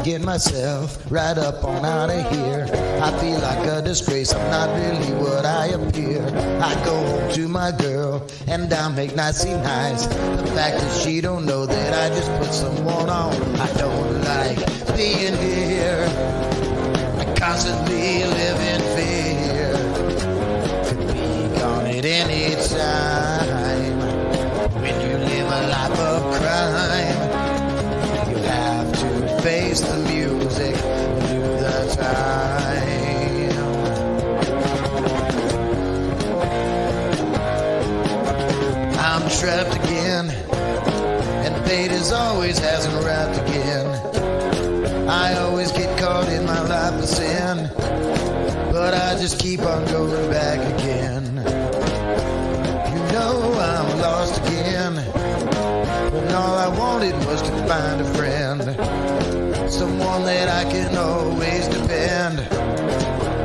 Get myself right up on out of here. I feel like a disgrace, I'm not really what I appear. I go home to my girl and I make nicey nice. The fact that she don't know that I just put someone on. I don't like being here. I constantly live in fear. Could be gone at any time. When you live a life of crime, face the music, do the time. I'm trapped again, and fate as always hasn't wrapped again. I always get caught in my life of sin, but I just keep on going back again. You know I'm lost again, when all I wanted was to find a friend. Someone that I can always depend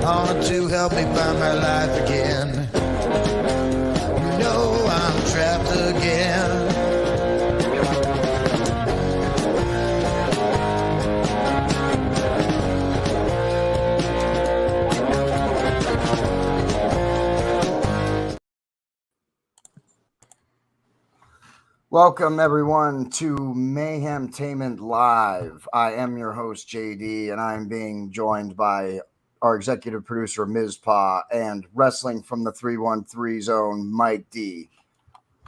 on to help me find my life again. You know I'm trapped again. Welcome, everyone, to Mayhemtainment Live. I am your host, JD, and I'm being joined by our executive producer, Mizpah, and wrestling from the 313 zone, Mike D.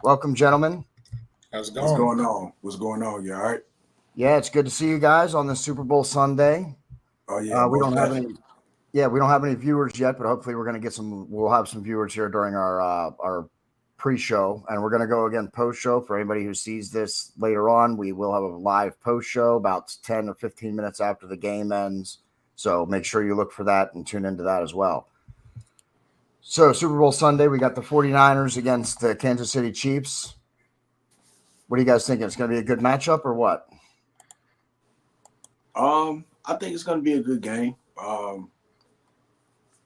Welcome, gentlemen. How's it going? What's going on? What's going on? You all right? Yeah, it's good to see you guys on this Super Bowl Sunday. Oh, yeah. We don't have any viewers yet, but hopefully we're going to get some. We'll have some viewers here during our pre-show, and we're going to go again post-show. For anybody who sees this later on, we will have a live post-show about 10 or 15 minutes after the game ends, so make sure you look for that and tune into that as well. So Super Bowl Sunday, we got the 49ers against the Kansas City Chiefs. What are you guys thinking? It's going to be a good matchup or what? I think it's going to be a good game.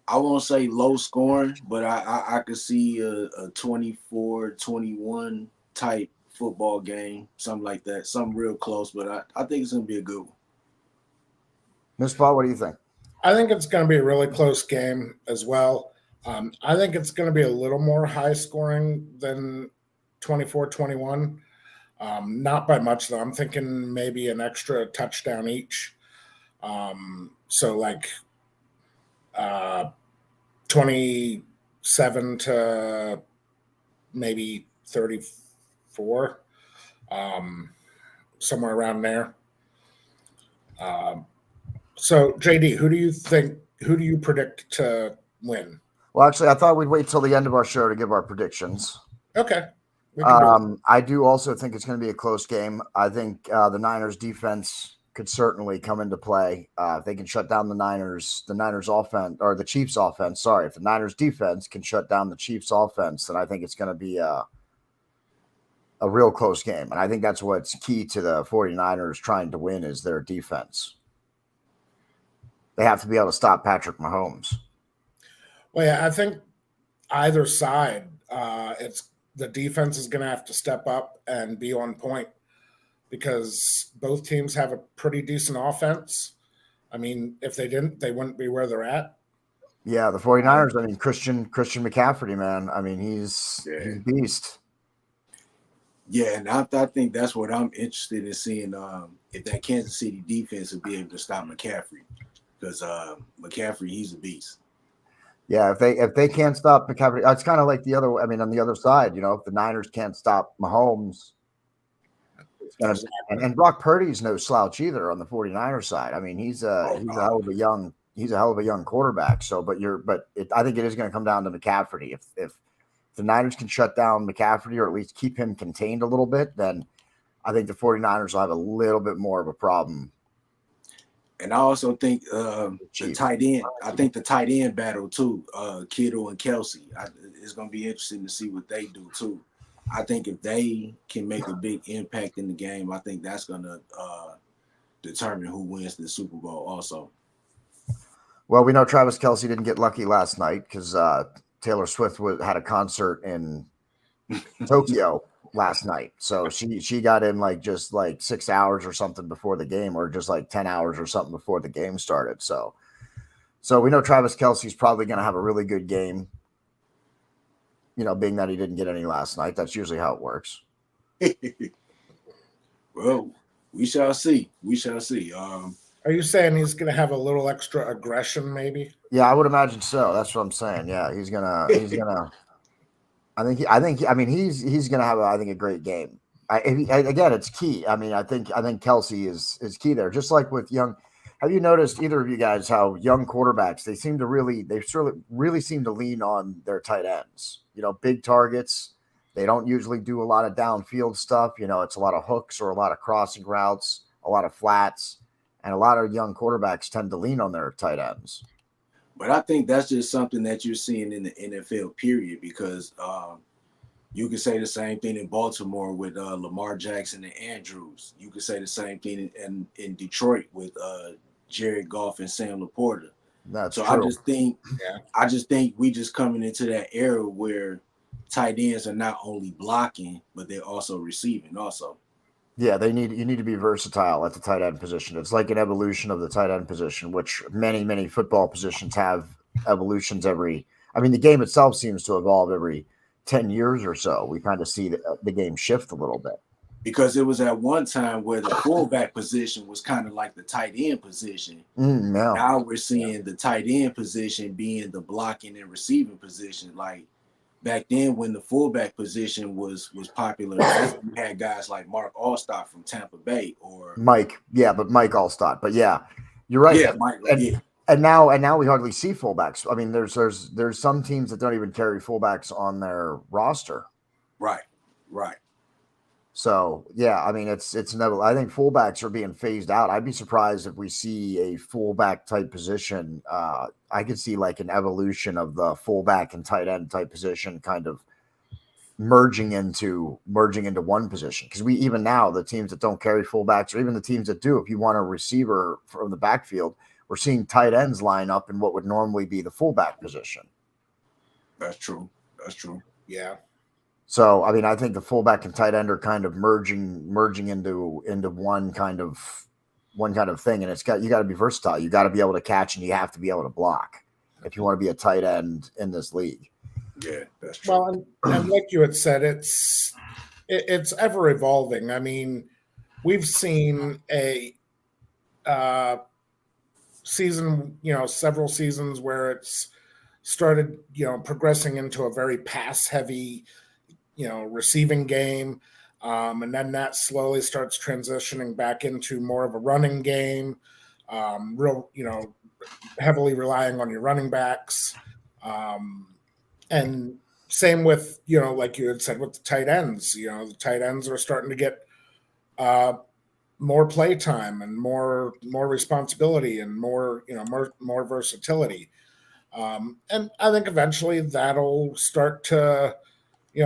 I won't say low scoring, but I could see a 24-21 type football game, something like that, something real close, but I think it's going to be a good one. Mizpah, what do you think? I think it's going to be a really close game as well. I think it's going to be a little more high scoring than 24-21. Not by much, though. I'm thinking maybe an extra touchdown each. So like 27 to maybe 34, somewhere around there. So JD, who do you predict to win? Well, actually, I thought we'd wait till the end of our show to give our predictions. Okay. I do also think it's going to be a close game. I think the Niners defense could certainly come into play. If they can shut down the Niners offense, or the Chiefs offense. Sorry, if the Niners defense can shut down the Chiefs offense, then I think it's going to be a real close game. And I think that's what's key to the 49ers trying to win is their defense. They have to be able to stop Patrick Mahomes. Well, yeah, I think either side, the defense is going to have to step up and be on point, because both teams have a pretty decent offense. I mean, if they didn't, they wouldn't be where they're at. Yeah, the 49ers, I mean, Christian McCaffrey, man. I mean, he's a beast. Yeah, and I think that's what I'm interested in seeing, if that Kansas City defense will be able to stop McCaffrey, because McCaffrey, he's a beast. Yeah, if they can't stop McCaffrey, it's kind of like on the other side, if the Niners can't stop Mahomes, and Brock Purdy's no slouch either on the 49ers side. I mean, he's a hell of a young quarterback. So, I think it is going to come down to McCaffrey. If the Niners can shut down McCaffrey or at least keep him contained a little bit, then I think the 49ers will have a little bit more of a problem. And I also think the tight end battle too, Kittle and Kelsey, it's going to be interesting to see what they do too. I think if they can make a big impact in the game, I think that's going to determine who wins the Super Bowl also. Well, we know Travis Kelce didn't get lucky last night because Taylor Swift had a concert in Tokyo last night. So she got in just 6 hours or something before the game, or just 10 hours or something before the game started. So we know Travis Kelce's probably going to have a really good game, being that he didn't get any last night. That's usually how it works. Well, we shall see. Are you saying he's going to have a little extra aggression, maybe? Yeah, I would imagine so. That's what I'm saying. Yeah, he's gonna. He's gonna have a great game. Again, it's key. I think Kelsey is key there. Just like with young. Have you noticed, either of you guys, how young quarterbacks they really seem to lean on their tight ends? Big targets. They don't usually do a lot of downfield stuff. It's a lot of hooks or a lot of crossing routes, a lot of flats. And a lot of young quarterbacks tend to lean on their tight ends. But I think that's just something that you're seeing in the NFL, period, because you can say the same thing in Baltimore with Lamar Jackson and Andrews. You can say the same thing in Detroit with Jared Goff and Sam Laporta. That's so true. I just think we just coming into that era where tight ends are not only blocking, but they're also receiving also. Yeah, you need to be versatile at the tight end position. It's like an evolution of the tight end position, which many football positions have evolutions the game itself seems to evolve every 10 years or so. We kind of see the game shift a little bit. Because it was at one time where the fullback position was kind of like the tight end position. Now we're seeing the tight end position being the blocking and receiving position. Like, back then, when the fullback position was popular, you had guys like Mark Allstott from Tampa Bay or Mike. Yeah, but Mike Allstott. But yeah, you're right. Yeah, Mike. And now we hardly see fullbacks. I mean, there's some teams that don't even carry fullbacks on their roster. Right. So yeah, I mean, it's inevitable. I think fullbacks are being phased out. I'd be surprised if we see a fullback type position. I could see an evolution of the fullback and tight end type position kind of merging into one position. Because even now, the teams that don't carry fullbacks, or even the teams that do, if you want a receiver from the backfield, we're seeing tight ends line up in what would normally be the fullback position. That's true. Yeah. So, I mean, I think the fullback and tight end are kind of merging into one kind of thing, and you got to be versatile. You got to be able to catch, and you have to be able to block if you want to be a tight end in this league. Yeah, that's true. Well, and like you had said, it's ever evolving. I mean, we've seen a season, several seasons where it's started, progressing into a very pass heavy, receiving game. And then that slowly starts transitioning back into more of a running game, heavily relying on your running backs. And same with, like you had said with the tight ends, the tight ends are starting to get more play time and more responsibility and more versatility. And I think eventually that'll start to,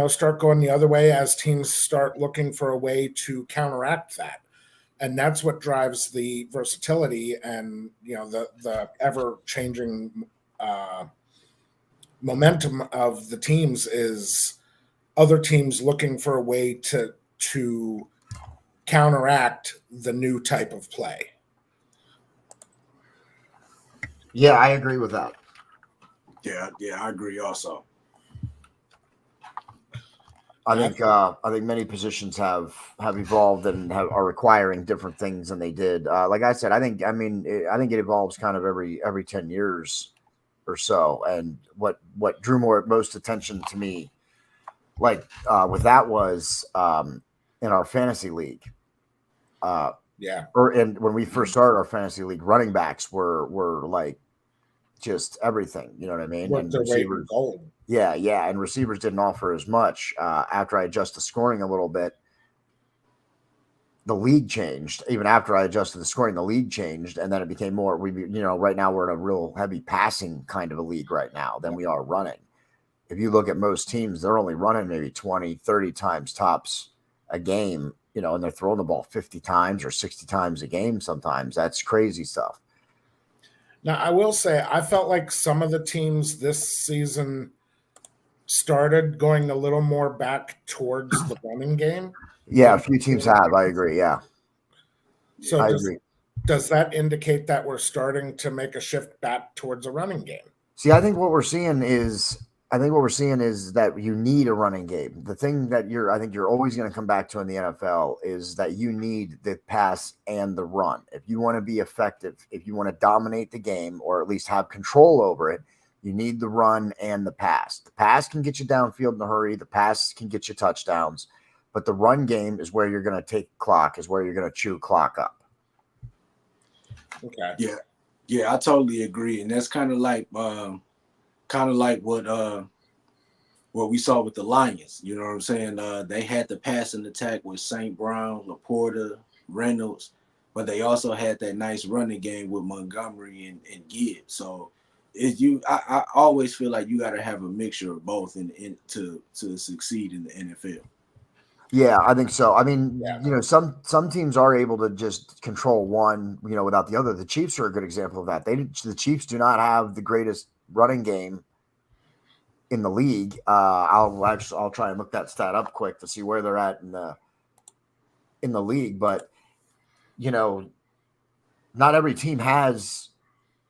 start going the other way as teams start looking for a way to counteract that. And that's what drives the versatility and, the ever-changing momentum of the teams is other teams looking for a way to counteract the new type of play. Yeah, I agree with that. Yeah, I agree also. I think many positions have evolved and are requiring different things than they did. Like I said, I think it evolves kind of every 10 years or so. And what drew most attention to me, with that was in our fantasy league. When we first started our fantasy league, running backs were like just everything. You know what I mean? And receivers. Yeah, and receivers didn't offer as much. After I adjust the scoring a little bit, the league changed. Even after I adjusted the scoring, the league changed, and then it became more. Right now we're in a real heavy passing kind of a league right now than we are running. If you look at most teams, they're only running maybe 20, 30 times tops a game, and they're throwing the ball 50 times or 60 times a game sometimes. That's crazy stuff. Now, I will say, I felt like some of the teams this season started going a little more back towards the running game. Yeah, a few teams have. I agree. Yeah. So does that indicate that we're starting to make a shift back towards a running game? See, I think what we're seeing is that you need a running game. The thing that I think you're always going to come back to in the NFL is that you need the pass and the run. If you want to be effective, if you want to dominate the game or at least have control over it, you need the run and the pass. The pass can get you downfield in a hurry. The pass can get you touchdowns. But the run game is where you're going to take clock, is where you're going to chew clock up. Okay. Yeah, I totally agree. And that's kind of like what we saw with the Lions. You know what I'm saying? They had the passing attack with St. Brown, Laporta, Reynolds, but they also had that nice running game with Montgomery and Gibbs. So I always feel like you got to have a mixture of both to succeed in the NFL. Yeah, I think so. I mean, some teams are able to just control one, without the other. The Chiefs are a good example of that. The Chiefs do not have the greatest running game in the league. I'll try and look that stat up quick to see where they're at in the league. But not every team has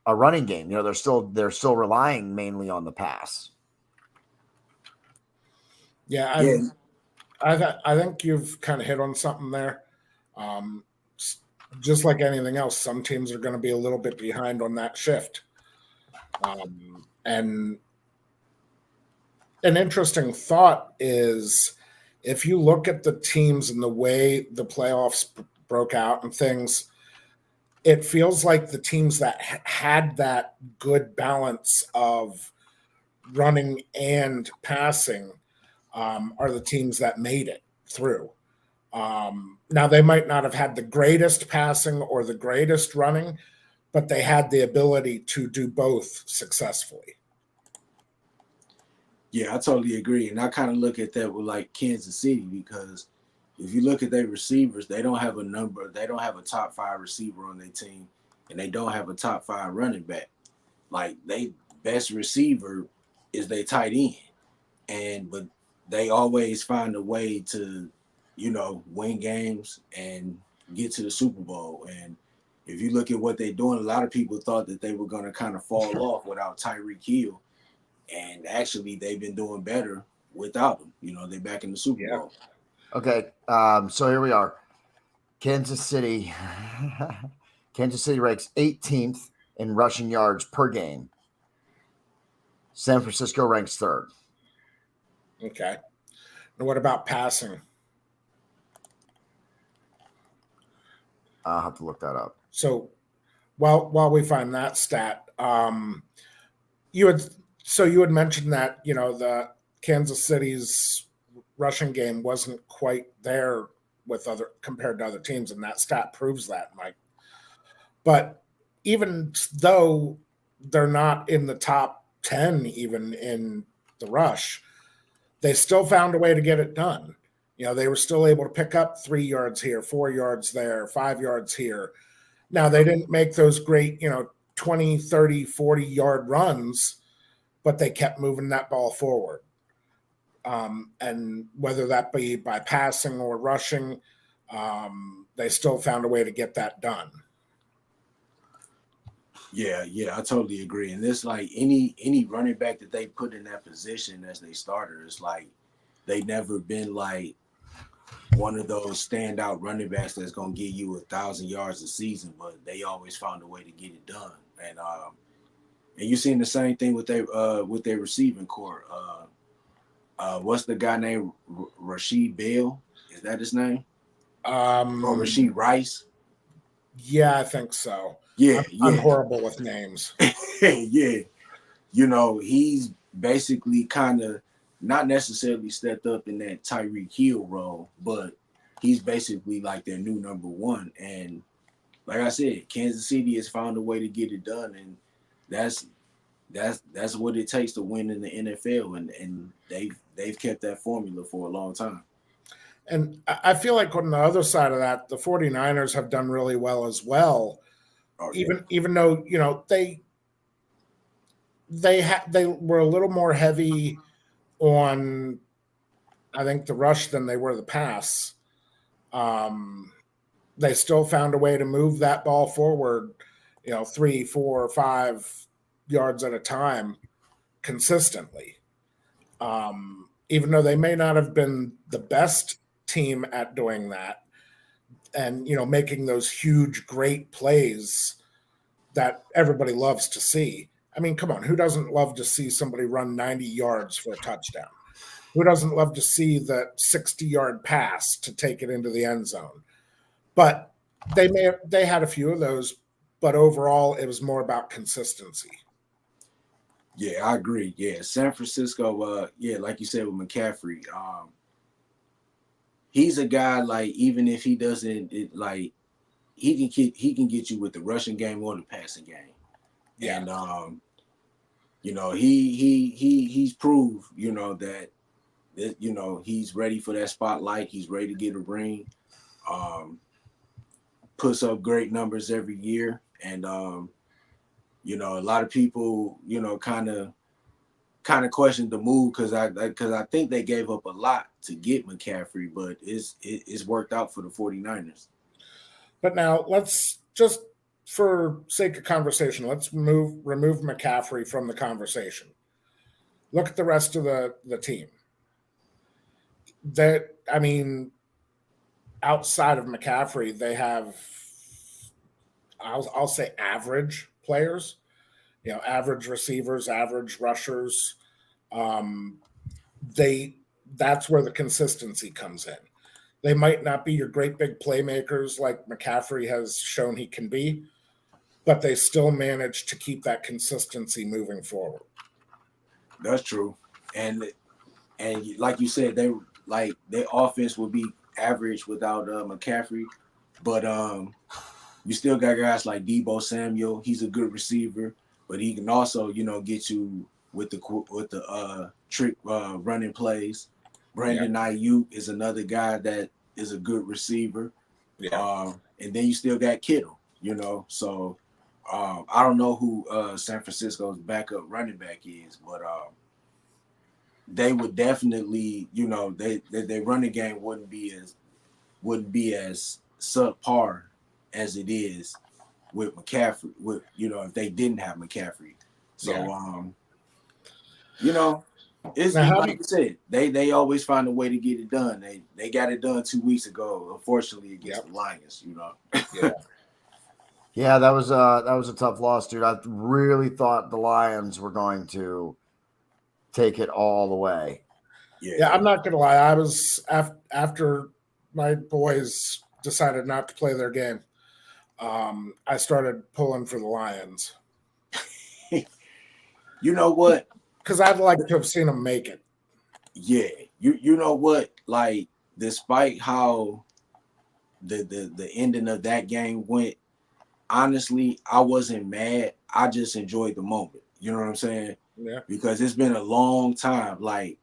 a running game. They're still relying mainly on the pass. Yeah. I think you've kind of hit on something there. Just like anything else, some teams are going to be a little bit behind on that shift. And an interesting thought is if you look at the teams and the way the playoffs broke out and things, it feels like the teams that had that good balance of running and passing are the teams that made it through. Now, they might not have had the greatest passing or the greatest running, but they had the ability to do both successfully. Yeah, I totally agree. And I kind of look at that with like Kansas City, because if you look at their receivers, they don't have a top 5 receiver on their team, and they don't have a top 5 running back. Like, they best receiver is their tight end. But they always find a way to, win games and get to the Super Bowl. And if you look at what they're doing, a lot of people thought that they were going to kind of fall off without Tyreek Hill. And actually, they've been doing better without him. They're back in the Super Bowl. Okay, so here we are. Kansas City. Kansas City ranks 18th in rushing yards per game. San Francisco ranks 3rd. Okay. And what about passing? I'll have to look that up. So while we find that stat, you had mentioned that, the Kansas City's rushing game wasn't quite there compared to other teams, and that stat proves that, Mike. But even though they're not in the top 10 even in the rush, they still found a way to get it done. They were still able to pick up 3 yards here, 4 yards there, 5 yards here. Now, they didn't make those great, 20, 30, 40-yard runs, but they kept moving that ball forward. And whether that be by passing or rushing, they still found a way to get that done. Yeah, I totally agree. And it's like any running back that they put in that position as they starter, it's like they never been like one of those standout running backs that's gonna give you 1,000 yards a season, but they always found a way to get it done. And you're seeing the same thing with their receiving core. What's the guy named Rashid Bell? Is that his name? Or Rashid Rice? Yeah, I think so. Yeah, I'm horrible with names. Yeah. He's basically kind of not necessarily stepped up in that Tyreek Hill role, but he's basically like their new number one. And like I said, Kansas City has found a way to get it done, and that's what it takes to win in the NFL, and they've kept that formula for a long time. And I feel like on the other side of that, the 49ers have done really well as well. Oh, yeah. Even though, you know, they were a little more heavy on, I think, the rush than they were the pass. They still found a way to move that ball forward, you know, 3, 4, 5 yards at a time consistently. Even though they may not have been the best team at doing that, and, you know, making those huge, great plays that everybody loves to see. I mean, come on, who doesn't love to see somebody run 90 yards for a touchdown? Who doesn't love to see that 60-yard pass to take it into the end zone? But they had a few of those, but overall it was more about consistency. Yeah, I agree. Yeah, San Francisco, like you said with McCaffrey, he's a guy, like, even if he doesn't, he can get you with the rushing game or the passing game. Yeah. And you know, he's proved, you know, that you know, he's ready for that spotlight. He's ready to get a ring. Puts up great numbers every year, and you know, a lot of people, you know, kind of questioned the move because I think they gave up a lot to get McCaffrey, but it's worked out for the 49ers. But now let's just, for sake of conversation, let's remove McCaffrey from the conversation. Look at the rest of the team. That, I mean, outside of McCaffrey, they have, I'll say, average players. You know, average receivers, average rushers. That's where the consistency comes in. They might not be your great big playmakers like McCaffrey has shown he can be, but they still manage to keep that consistency moving forward. That's true. And like you said, their offense would be average without McCaffrey, but you still got guys like Deebo Samuel. He's a good receiver, but he can also, you know, get you with the trick running plays. Brandon Ayuk is another guy that is a good receiver. Yeah. And then you still got Kittle, you know. So I don't know who San Francisco's backup running back is, but they would definitely, you know, their running game wouldn't be as subpar as it is with McCaffrey, with, you know, if they didn't have McCaffrey. So you know, it's like you said, they always find a way to get it done. They got it done 2 weeks ago, unfortunately, against the Lions, you know. Yeah, that was a tough loss, dude. I really thought the Lions were going to take it all the way. Yeah, I'm not gonna lie. I was after my boys decided not to play their game. I started pulling for the Lions. You know what? Because I'd like to have seen them make it. Yeah, you know what? Like, despite how the ending of that game went, honestly, I wasn't mad. I just enjoyed the moment. You know what I'm saying? Yeah. Because it's been a long time. Like,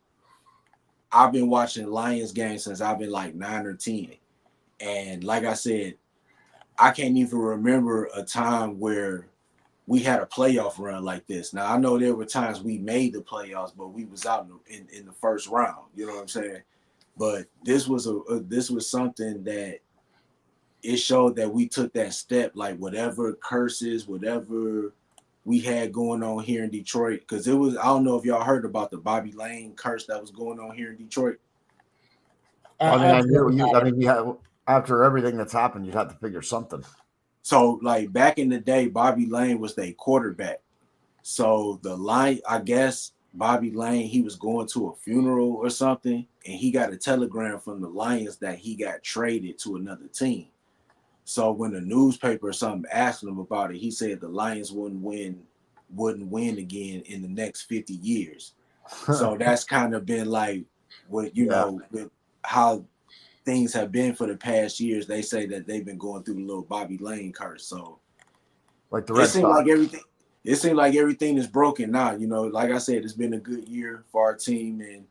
I've been watching Lions games since I've been like 9 or 10. And like I said, I can't even remember a time where we had a playoff run like this. Now, I know there were times we made the playoffs, but we was out in the first round. You know what I'm saying? But this was this was something that it showed that we took that step, like whatever curses, whatever we had going on here in Detroit. Because it was, I don't know if y'all heard about the Bobby Lane curse that was going on here in Detroit. I mean, after everything that's happened, you'd have to figure something. So, like, back in the day, Bobby Lane was their quarterback. So I guess Bobby Lane, he was going to a funeral or something, and he got a telegram from the Lions that he got traded to another team. So when the newspaper or something asked him about it, he said the Lions wouldn't win again in the next 50 years. So that's kind of been like what, you know, with how things have been for the past years, they say that they've been going through the little Bobby Lane curse. So like the Red Sox. It seemed like everything is broken now. You know, like I said, it's been a good year for our team, and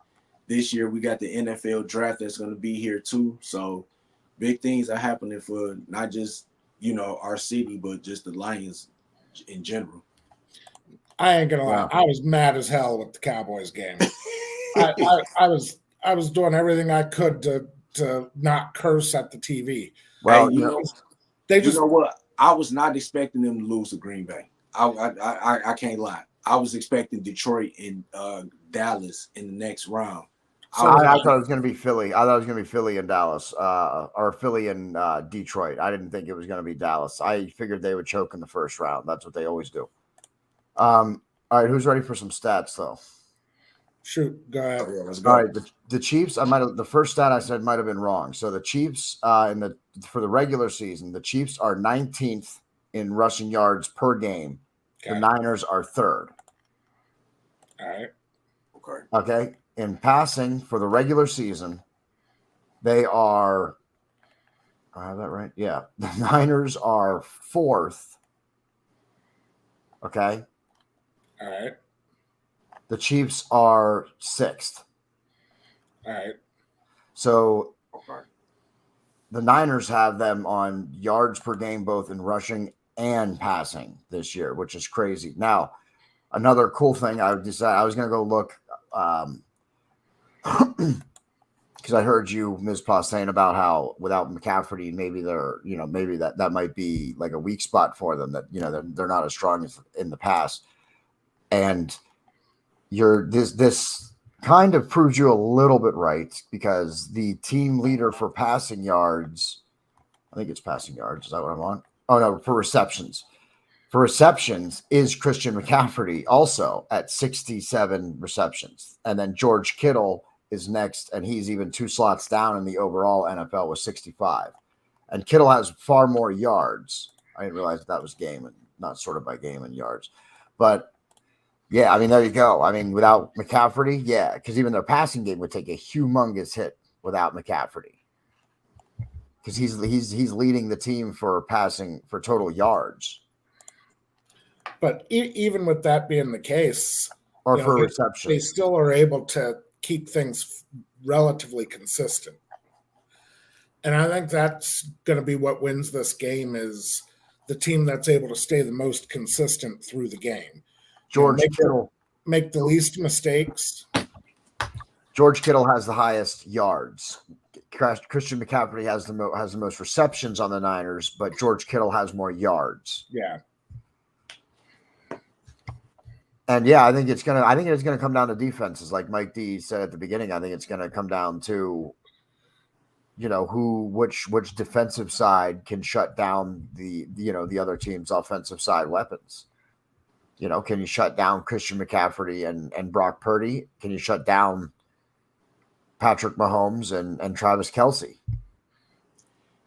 this year we got the NFL draft that's going to be here too. So big things are happening for not just, you know, our city, but just the Lions in general. I ain't gonna lie, I was mad as hell with the Cowboys game. I was doing everything I could to not curse at the TV. Well, hey, you know what? I was not expecting them to lose to Green Bay. I can't lie. I was expecting Detroit and Dallas in the next round. So I thought it was going to be Philly. I thought it was going to be Philly and Dallas, or Philly and Detroit. I didn't think it was going to be Dallas. I figured they would choke in the first round. That's what they always do. All right, who's ready for some stats though? Shoot, go ahead. Yeah, let's go. All right, the Chiefs. The first stat I said might have been wrong. So the Chiefs for the regular season, the Chiefs are 19th in rushing yards per game. Okay. The Niners are 3rd. All right. Okay. In passing for the regular season, they are. I have that right? Yeah. The Niners are 4th. Okay. All right. The Chiefs are 6th. All right. So the Niners have them on yards per game, both in rushing and passing this year, which is crazy. Now, another cool thing I decided I was going to go look because I heard you, Mizpah, saying about how without McCaffrey, maybe maybe that might be like a weak spot for them, that, you know, they're not as strong as in the past. And this kind of proves you a little bit right, because the team leader for passing yards, I think it's passing yards. Is that what I'm on? Oh no, for receptions. For receptions is Christian McCaffrey, also at 67 receptions. And then George Kittle is next, and he's even 2 slots down in the overall NFL with 65. And Kittle has far more yards. I didn't realize that was game and not sorted by game and yards. But yeah, I mean, there you go. I mean, without McCaffrey, yeah, because even their passing game would take a humongous hit without McCaffrey, because he's leading the team for passing for total yards. But even with that being the case, or for reception, they still are able to keep things relatively consistent. And I think that's going to be what wins this game, is the team that's able to stay the most consistent through the game. George Kittle make the least mistakes. George Kittle has the highest yards. Christian McCaffrey has the most receptions on the Niners, but George Kittle has more yards. Yeah. And yeah, I think it's gonna come down to defenses, like Mike D said at the beginning. I think it's gonna come down to, you know, which defensive side can shut down the other team's offensive side weapons. You know, can you shut down Christian McCaffrey and Brock Purdy? Can you shut down Patrick Mahomes and Travis Kelce?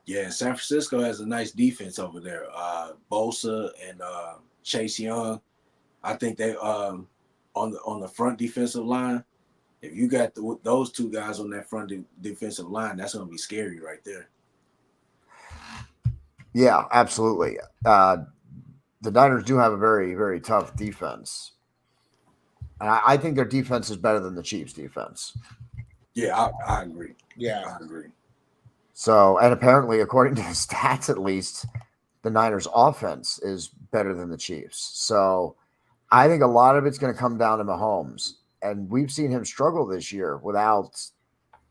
Yeah, San Francisco has a nice defense over there. Bosa and Chase Young. I think they on the front defensive line. If you got those 2 guys on that front defensive line, that's going to be scary right there. Yeah, absolutely. The Niners do have a very, very tough defense. And I think their defense is better than the Chiefs' defense. Yeah, I agree. Yeah, I agree. So, and apparently, according to the stats, at least, the Niners' offense is better than the Chiefs. So, I think a lot of it's going to come down to Mahomes. And we've seen him struggle this year without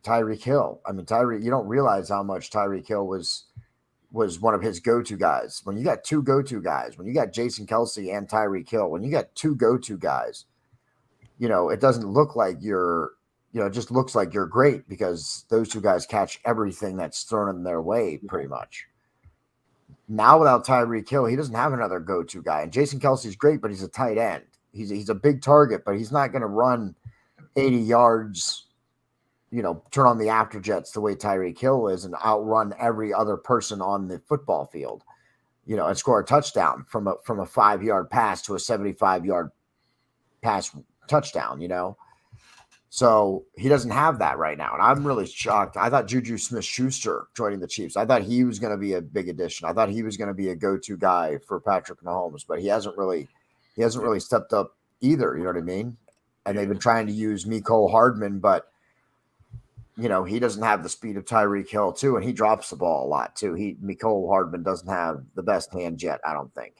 Tyreek Hill. I mean, you don't realize how much Tyreek Hill was one of his go-to guys. When you got 2 go-to guys, when you got Jason Kelce and Tyreek Hill, when you got 2 go-to guys, you know, it doesn't look like it just looks like you're great, because those 2 guys catch everything that's thrown in their way pretty much. Now without Tyreek Hill, he doesn't have another go-to guy. And Jason Kelce's great, but he's a tight end. He's a big target, but he's not going to run 80 yards, you know, turn on the afterjets the way Tyreek Hill is and outrun every other person on the football field, you know, and score a touchdown from a 5-yard pass to a 75-yard pass touchdown, you know. So he doesn't have that right now. And I'm really shocked. I thought Juju Smith-Schuster joining the Chiefs, I thought he was going to be a big addition. I thought he was going to be a go-to guy for Patrick Mahomes, but he hasn't really stepped up either. You know what I mean? And they've been trying to use Mecole Hardman, but he doesn't have the speed of Tyreek Hill too, and he drops the ball a lot too. Mecole Hardman doesn't have the best hands yet, I don't think.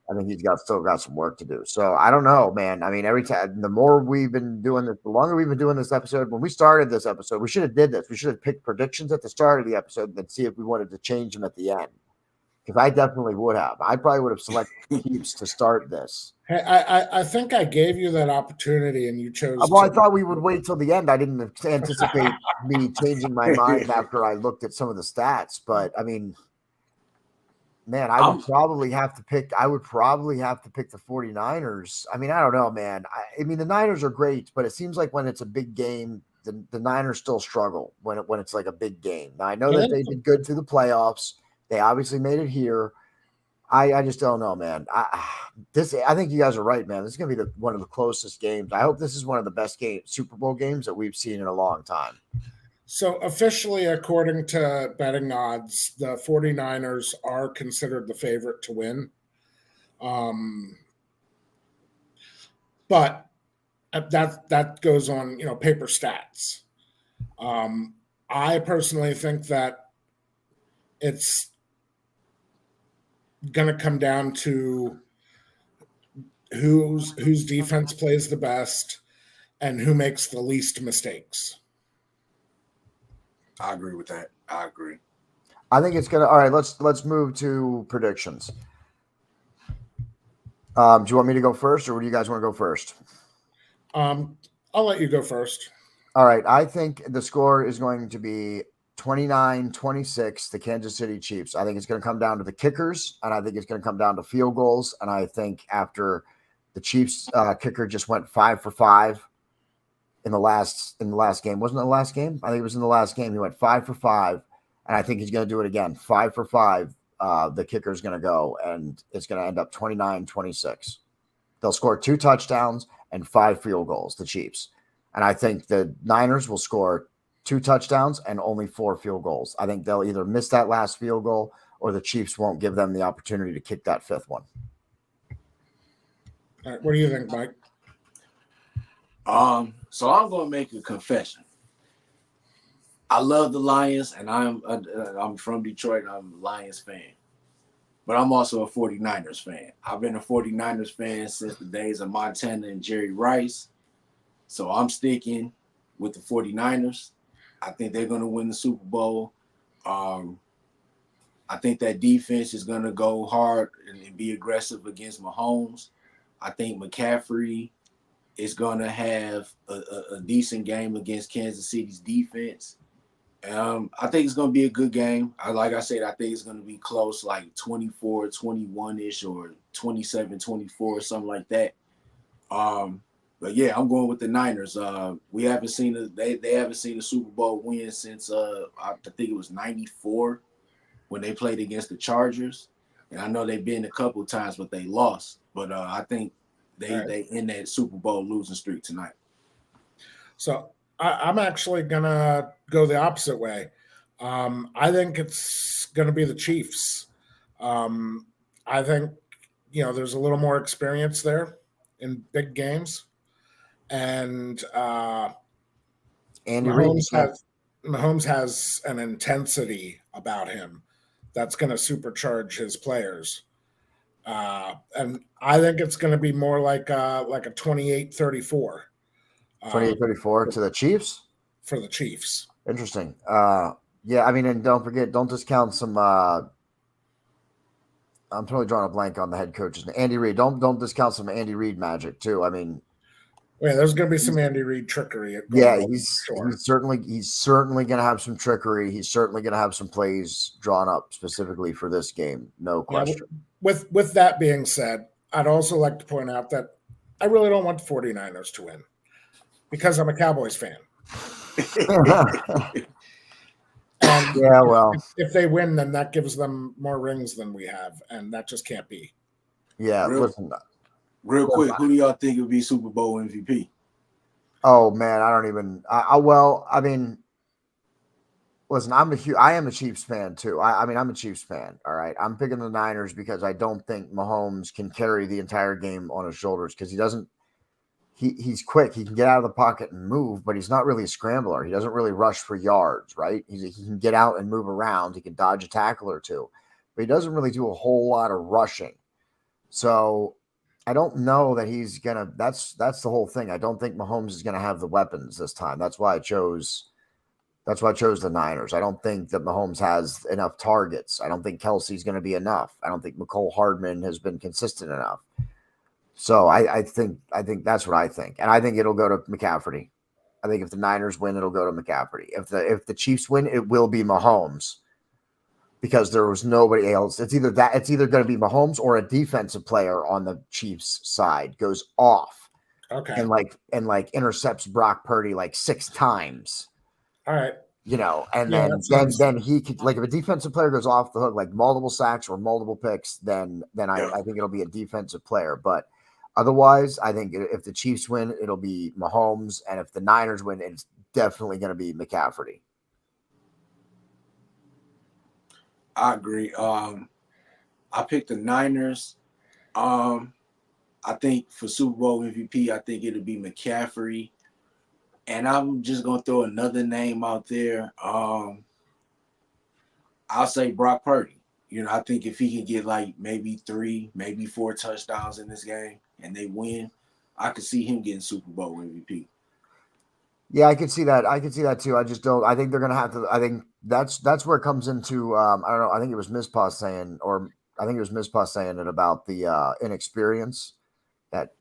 I think he's still got some work to do. So I don't know, man. I mean, every time, the more we've been doing this, the longer we've been doing this episode. When we started this episode, we should have did this. We should have picked predictions at the start of the episode and then see if we wanted to change them at the end. Because I definitely would have. I probably would have selected Chiefs to start this. Hey, I think I gave you that opportunity and you chose. Well, I thought we would wait till the end. I didn't anticipate me changing my mind after I looked at some of the stats. But I mean, man, I would probably have to pick the 49ers. I mean, I don't know, man. I mean, the Niners are great, but it seems like when it's a big game, the Niners still struggle when it's like a big game. Now, I know that they did good through the playoffs. They obviously made it here. I just don't know, man. I think you guys are right, man. This is going to be one of the closest games. I hope this is one of the best Super Bowl games that we've seen in a long time. So officially, according to betting odds, the 49ers are considered the favorite to win. But that goes on, paper stats. I personally think that it's going to come down to whose defense plays the best and who makes the least mistakes. I agree with that. I agree. I think it's gonna. All right, let's move to predictions. Do you want me to go first, or do you guys want to go first? I'll let you go first. All right. I think the score is going to be 29-26, the Kansas City Chiefs. I think it's going to come down to the kickers, and I think it's going to come down to field goals. And I think after the Chiefs kicker just went 5 for 5 in the last game. Wasn't it the last game? I think it was in the last game. He went 5 for 5, and I think he's going to do it again. 5 for 5. The kicker is going to go, and it's going to end up 29-26. They'll score 2 touchdowns and 5 field goals, the Chiefs. And I think the Niners will score 2 touchdowns and only 4 field goals. I think they'll either miss that last field goal or the Chiefs won't give them the opportunity to kick that 5th one. All right, what do you think, Mike? So I'm going to make a confession. I love the Lions, and I'm from Detroit. I'm a Lions fan. But I'm also a 49ers fan. I've been a 49ers fan since the days of Montana and Jerry Rice. So I'm sticking with the 49ers. I think they're going to win the Super Bowl. I think that defense is going to go hard and be aggressive against Mahomes. I think McCaffrey is going to have a decent game against Kansas City's defense. I think it's going to be a good game. Like I said, I think it's going to be close, like 24-21-ish or 27-24, something like that. But yeah, I'm going with the Niners. We haven't seen they haven't seen a Super Bowl win since I think it was '94 when they played against the Chargers. And I know they've been a couple of times, but they lost. But I think they end that Super Bowl losing streak tonight. So I'm actually gonna go the opposite way. I think it's gonna be the Chiefs. I think there's a little more experience there in big games. And Mahomes has an intensity about him that's going to supercharge his players. And I think it's going to be more like a 28-34. 28-34 to the Chiefs? For the Chiefs. Interesting. Yeah, I mean, and don't discount some I'm totally drawing a blank on the head coaches. Andy Reid. Don't discount some Andy Reid magic too. I mean, yeah, there's going to be some Andy Reid trickery. Yeah, he's certainly going to have some trickery. He's certainly going to have some plays drawn up specifically for this game, no question. Yeah, with that being said, I'd also like to point out that I really don't want the 49ers to win because I'm a Cowboys fan. And yeah, well, if they win, then that gives them more rings than we have, and that just can't be. Yeah, listen. Real quick, who do y'all think would be Super Bowl MVP? Oh man, I don't even. Well, I mean, listen, I am a Chiefs fan too. I mean, I'm a Chiefs fan. All right, I'm picking the Niners because I don't think Mahomes can carry the entire game on his shoulders because he doesn't. He's quick. He can get out of the pocket and move, but he's not really a scrambler. He doesn't really rush for yards, right? He can get out and move around. He can dodge a tackle or two, but he doesn't really do a whole lot of rushing. So I don't know that he's gonna. That's the whole thing. I don't think Mahomes is gonna have the weapons this time. That's why I chose. That's why I chose the Niners. I don't think that Mahomes has enough targets. I don't think Kelsey's going to be enough. I don't think McCole Hardman has been consistent enough. So I think that's what I think, and I think it'll go to McCaffrey. I think if the Niners win, it'll go to McCaffrey. If the Chiefs win, it will be Mahomes because there was nobody else. It's either going to be Mahomes or a defensive player on the Chiefs side goes off, Okay. and intercepts Brock Purdy like 6 times. All right. And then he could, like, if a defensive player goes off the hook, like multiple sacks or multiple picks, then I think it'll be a defensive player. But otherwise, I think if the Chiefs win, it'll be Mahomes, and if the Niners win, it's definitely going to be McCaffrey. I agree. I picked the Niners. I think for Super Bowl MVP, I think it'll be McCaffrey. And I'm just gonna throw another name out there. I'll say Brock Purdy. I think if he can get like maybe 3, maybe 4 touchdowns in this game and they win, I could see him getting Super Bowl MVP. Yeah, I could see that. I could see that too. I just don't. I think they're gonna have to. I think that's where it comes into. I don't know. I think it was Mizpah saying it about the inexperience.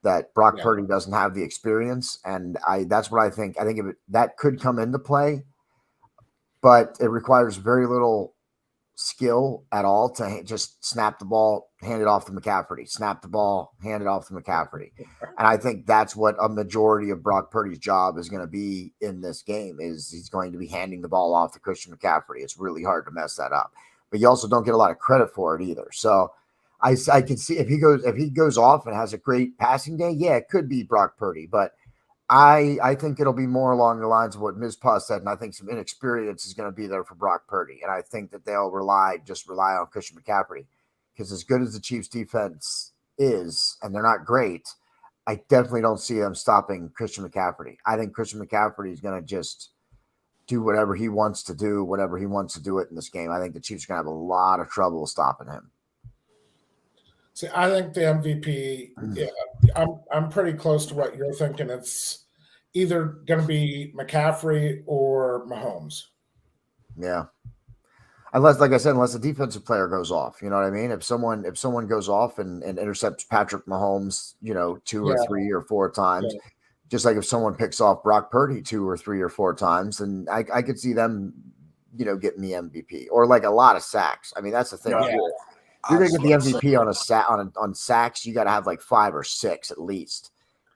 That Brock Purdy doesn't have the experience, and that's what I think. I think that could come into play, but it requires very little skill at all to just snap the ball, hand it off to McCaffrey, snap the ball, hand it off to McCaffrey. And I think that's what a majority of Brock Purdy's job is going to be in this game is he's going to be handing the ball off to Christian McCaffrey. It's really hard to mess that up, but you also don't get a lot of credit for it either. So I can see if he goes off and has a great passing day, yeah, it could be Brock Purdy, but I think it'll be more along the lines of what Mizpah said, and I think some inexperience is going to be there for Brock Purdy, and I think that they'll rely on Christian McCaffrey because as good as the Chiefs' defense is, and they're not great, I definitely don't see them stopping Christian McCaffrey. I think Christian McCaffrey is going to just do whatever he wants to do, whatever he wants to do it in this game. I think the Chiefs are going to have a lot of trouble stopping him. See, I think the MVP, I'm pretty close to what you're thinking. It's either going to be McCaffrey or Mahomes. Yeah. Unless the defensive player goes off, you know what I mean? If someone goes off and intercepts Patrick Mahomes, 2 or 3 or 4 times, just like if someone picks off Brock Purdy 2 or 3 or 4 times, then I could see them, getting the MVP or like a lot of sacks. I mean, that's the thing. Yeah. You're going to get the MVP on sacks. You got to have like 5 or 6 at least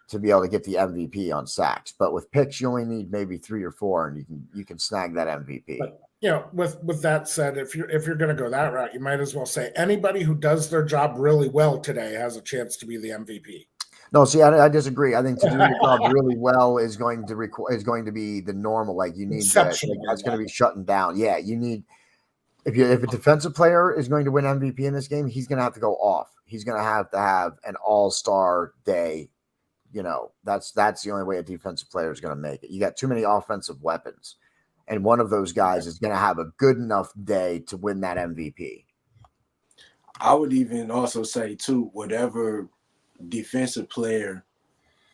to be able to get the MVP on sacks. But with picks, you only need maybe 3 or 4, and you can snag that MVP. But, with that said, if you're going to go that route, you might as well say anybody who does their job really well today has a chance to be the MVP. No, see, I disagree. I think to do your job really well is going to be the normal. Like you need that's going to be shutting down. Yeah, you need. If a defensive player is going to win MVP in this game, he's going to have to go off. He's going to have an all-star day. That's the only way a defensive player is going to make it. You got too many offensive weapons, and one of those guys is going to have a good enough day to win that MVP. I would even also say too, whatever defensive player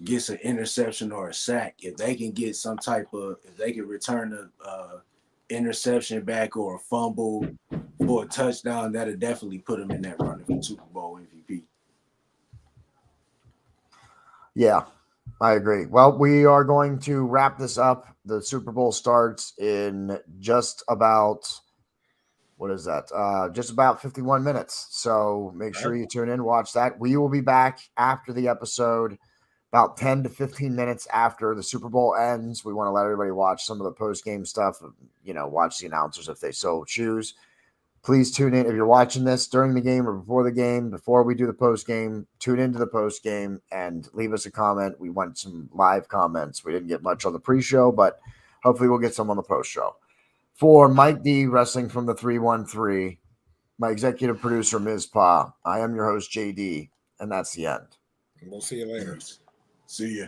gets an interception or a sack, if they can get if they can return a interception back or a fumble for a touchdown, that'll definitely put him in that running for Super Bowl MVP. Yeah, I agree. Well, we are going to wrap this up. The Super Bowl starts in just about just about 51 minutes. So make sure you tune in, watch that. We will be back after the episode, about 10 to 15 minutes after the Super Bowl ends. We want to let everybody watch some of the post-game stuff, watch the announcers if they so choose. Please tune in. If you're watching this during the game or before the game, before we do the post game, tune into the post game and leave us a comment. We want some live comments. We didn't get much on the pre-show, but hopefully we'll get some on the post show. For Mike D, wrestling from the 313, my executive producer, Mizpah, I am your host, JD, and that's the end. We'll see you later. See ya.